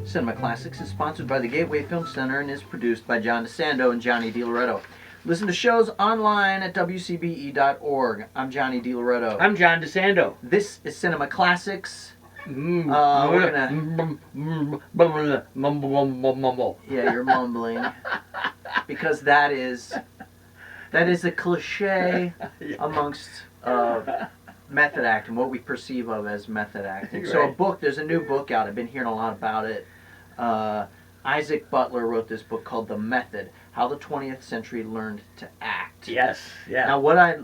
Cinema Classics is sponsored by the Gateway Film Center and is produced by John DeSando and Johnny DiLoretto. Listen to shows online at wcbe.org. I'm Johnny DiLoretto. I'm John DeSando. This is Cinema Classics. We're gonna... Mumble. Yeah, you're mumbling. Because that is a cliche amongst method acting, what we perceive of as method acting. Right. So there's a new book out. I've been hearing a lot about it. Isaac Butler wrote this book called The Method, How the 20th Century Learned to Act. Yes, yeah. Now, I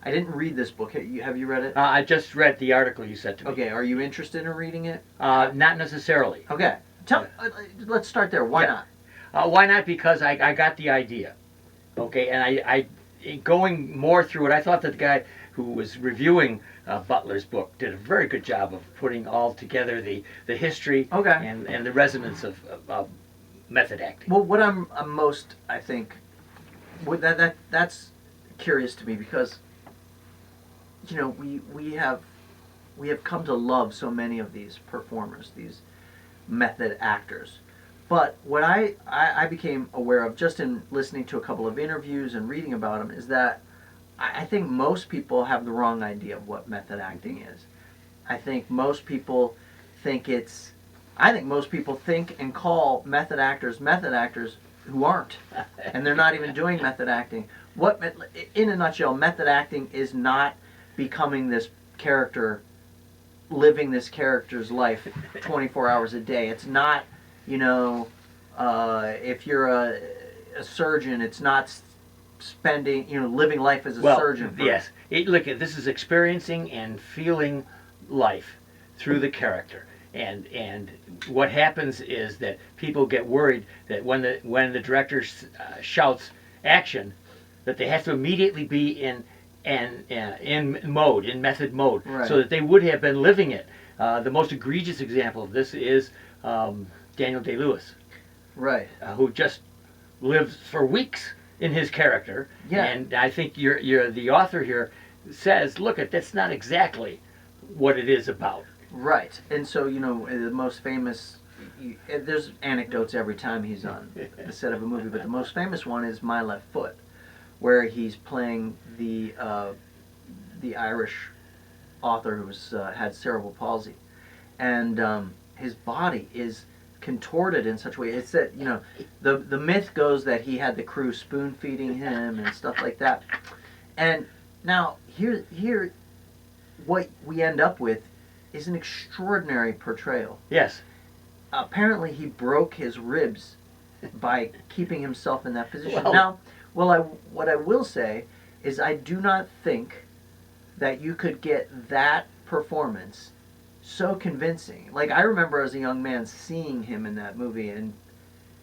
didn't read this book. Have you read it? I just read the article you sent to me. Okay, are you interested in reading it? Not necessarily. Okay. Let's start there. Why not? Why not? Because I got the idea. Okay, and I going more through it, I thought that the guy who was reviewing Butler's book did a very good job of putting all together the history and the resonance of method acting. Well, what I'm most, I think, that's curious to me because, we have come to love so many of these performers, these method actors. But what I became aware of just in listening to a couple of interviews and reading about them is that I think most people have the wrong idea of what method acting is. I think most people think and call method actors who aren't. And they're not even doing method acting. In a nutshell, method acting is not becoming this character, living this character's life 24 hours a day. It's not, if you're a surgeon, it's not spending, living life as a surgeon. Yes. Look, this is experiencing and feeling life through the character. And what happens is that people get worried that when the director shouts action, that they have to immediately be in method mode, right, so that they would have been living it. The most egregious example of this is Daniel Day-Lewis, right, who just lives for weeks in his character. Yeah. And I think you're the author here says, look, that's not exactly what it is about. Right. And so, the most famous, there's anecdotes every time he's on the set of a movie, but the most famous one is My Left Foot, where he's playing the Irish author who had cerebral palsy. And his body is contorted in such a way. It's that, the myth goes that he had the crew spoon feeding him and stuff like that. And now here what we end up with is an extraordinary portrayal. Yes. Apparently he broke his ribs by keeping himself in that position. Well, what I will say is I do not think that you could get that performance so convincing. Like, I remember as a young man seeing him in that movie and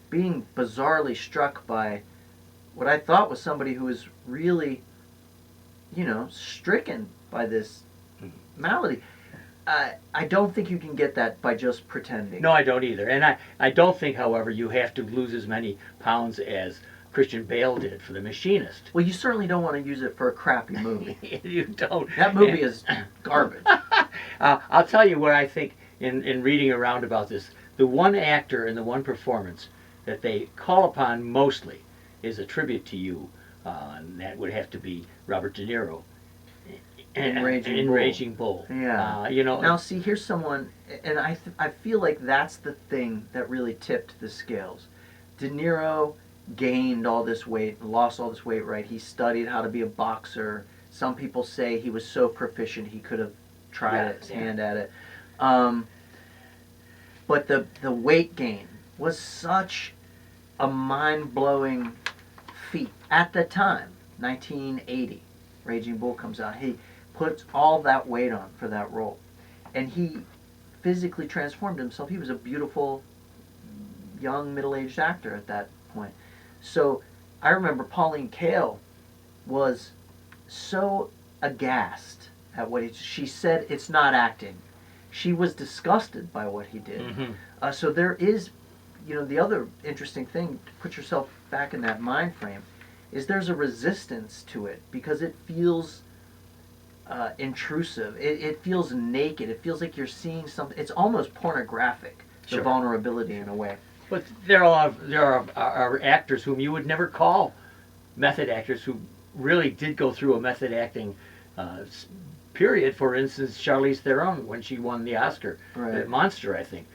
being bizarrely struck by what I thought was somebody who was really, stricken by this malady. I don't think you can get that by just pretending. No, I don't either. And I don't think, however, you have to lose as many pounds as Christian Bale did for The Machinist. Well, you certainly don't want to use it for a crappy movie. You don't. That movie is garbage. I'll tell you what I think in reading around about this. The one actor and the one performance that they call upon mostly is a tribute to you, and that would have to be Robert De Niro in Raging Bull. Yeah. Now, see, here's someone, and I feel like that's the thing that really tipped the scales. De Niro gained all this weight, lost all this weight, right? He studied how to be a boxer. Some people say he was so proficient he could have tried his hand at it. But the weight gain was such a mind-blowing feat at the time. 1980, Raging Bull comes out. He puts all that weight on for that role, and he physically transformed himself. He was a beautiful young middle-aged actor at that point. So I remember Pauline Kael was so aghast at what she said. It's not acting. She was disgusted by what he did. Mm-hmm. So there is, the other interesting thing to put yourself back in that mind frame is there's a resistance to it because it feels intrusive. It feels naked. It feels like you're seeing something. It's almost pornographic. The Sure. vulnerability in a way. But there are actors whom you would never call method actors who really did go through a method acting period. For instance, Charlize Theron, when she won the Oscar, Right. Monster, I think.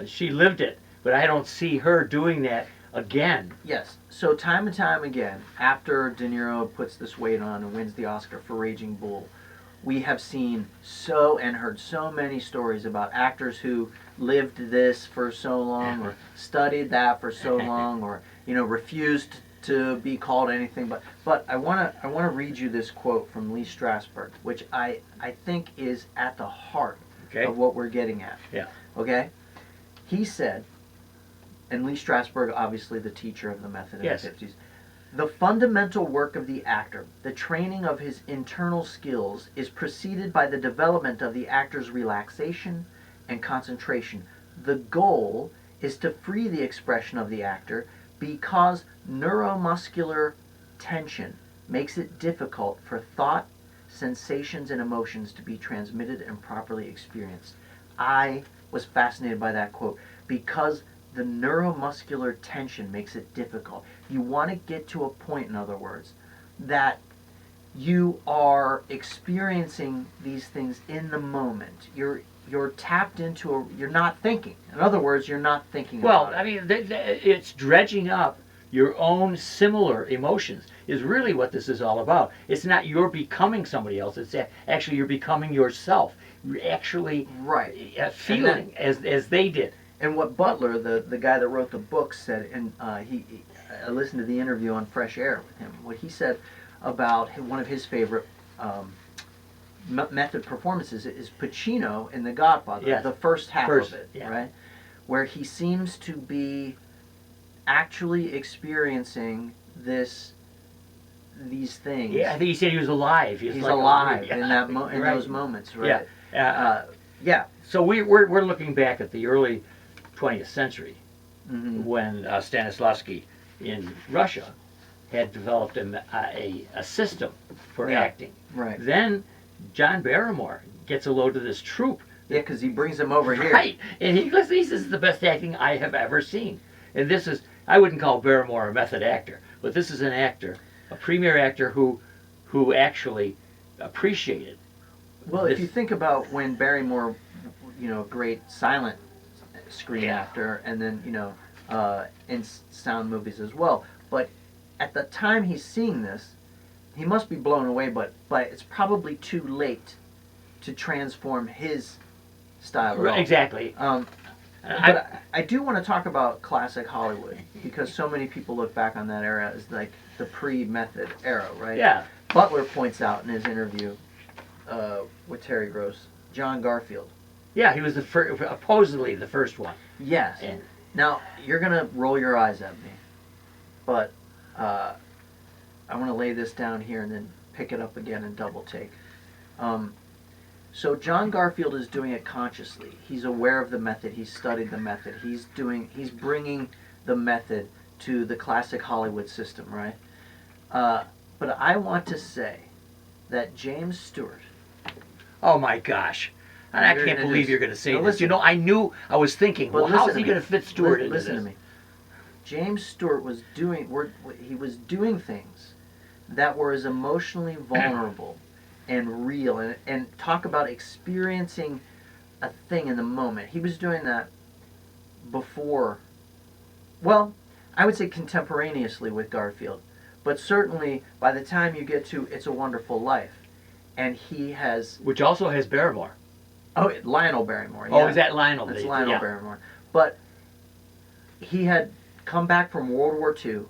She lived it, but I don't see her doing that again. Yes. So time and time again, after De Niro puts this weight on and wins the Oscar for Raging Bull, we have seen and heard so many stories about actors who lived this for so long or studied that for so long or refused to be called anything but I want to read you this quote from Lee Strasberg, which I think is at the heart of what we're getting at. Yeah. Okay? He said, and Lee Strasberg, obviously the teacher of the method in the 50s, the fundamental work of the actor, the training of his internal skills, is preceded by the development of the actor's relaxation and concentration. The goal is to free the expression of the actor because neuromuscular tension makes it difficult for thought, sensations, and emotions to be transmitted and properly experienced. I was fascinated by that quote because the neuromuscular tension makes it difficult. You want to get to a point, in other words, that you are experiencing these things in the moment. You're tapped into you're not thinking. In other words, you're not thinking about it. I mean, it's dredging up your own similar emotions is really what this is all about. It's not you're becoming somebody else. It's actually you're becoming yourself. You're actually feeling as they did. And what Butler, the guy that wrote the book, said, and I listened to the interview on Fresh Air with him, what he said about one of his favorite method performances is Pacino in The Godfather, the first half of it, right? Where he seems to be actually experiencing these things. Yeah, I think he said he was alive. He's like alive in those moments, right? Yeah. So we're looking back at the early 20th century when Stanislavski in Russia had developed a system for acting. Right. Then John Barrymore gets a load of this troupe. Yeah, because he brings them over here. Right. And he says, this is the best acting I have ever seen. And this is, I wouldn't call Barrymore a method actor, but this is an actor, a premier actor who actually appreciated. Well, if you think about when Barrymore, great silent screen actor, and then, in sound movies as well. But at the time he's seeing this, he must be blown away, but it's probably too late to transform his style at all. Exactly. But I do want to talk about classic Hollywood, because so many people look back on that era as like the pre-method era, right? Yeah. Butler points out in his interview with Terry Gross, John Garfield. Yeah, he was supposedly the first one. Yes. And now, you're going to roll your eyes at me, but I want to lay this down here and then pick it up again and double take. So John Garfield is doing it consciously. He's aware of the method. He's studied the method. He's bringing the method to the classic Hollywood system, right? But I want to say that James Stewart. Oh my gosh. I can't believe you're going to say this. I was thinking, well, how is he going to fit Stewart into this? Listen to me. James Stewart was doing things that were as emotionally vulnerable and real, and talk about experiencing a thing in the moment. He was doing that before, well, I would say contemporaneously with Garfield, but certainly by the time you get to It's a Wonderful Life, and he has... Which also has Barrymore. Oh, Lionel Barrymore. Oh, is that Lionel? That's Lionel Barrymore. But he had come back from World War II.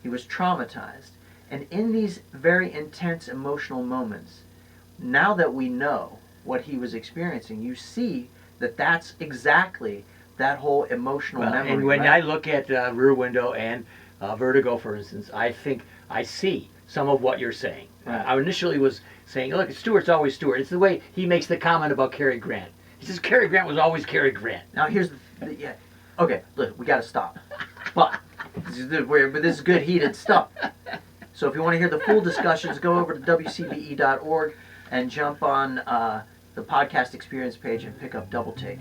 He was traumatized. And in these very intense emotional moments, now that we know what he was experiencing, you see that that's exactly that whole emotional memory. And when right? I look at Rear Window and Vertigo, for instance, I think I see some of what you're saying. Right. I initially was saying, look, Stewart's always Stewart. It's the way he makes the comment about Cary Grant. He says Cary Grant was always Cary Grant. Now here's yeah. Okay, look, we got to stop. But this is good heated stuff. So if you want to hear the full discussions, go over to wcbe.org and jump on the podcast experience page and pick up Double Take.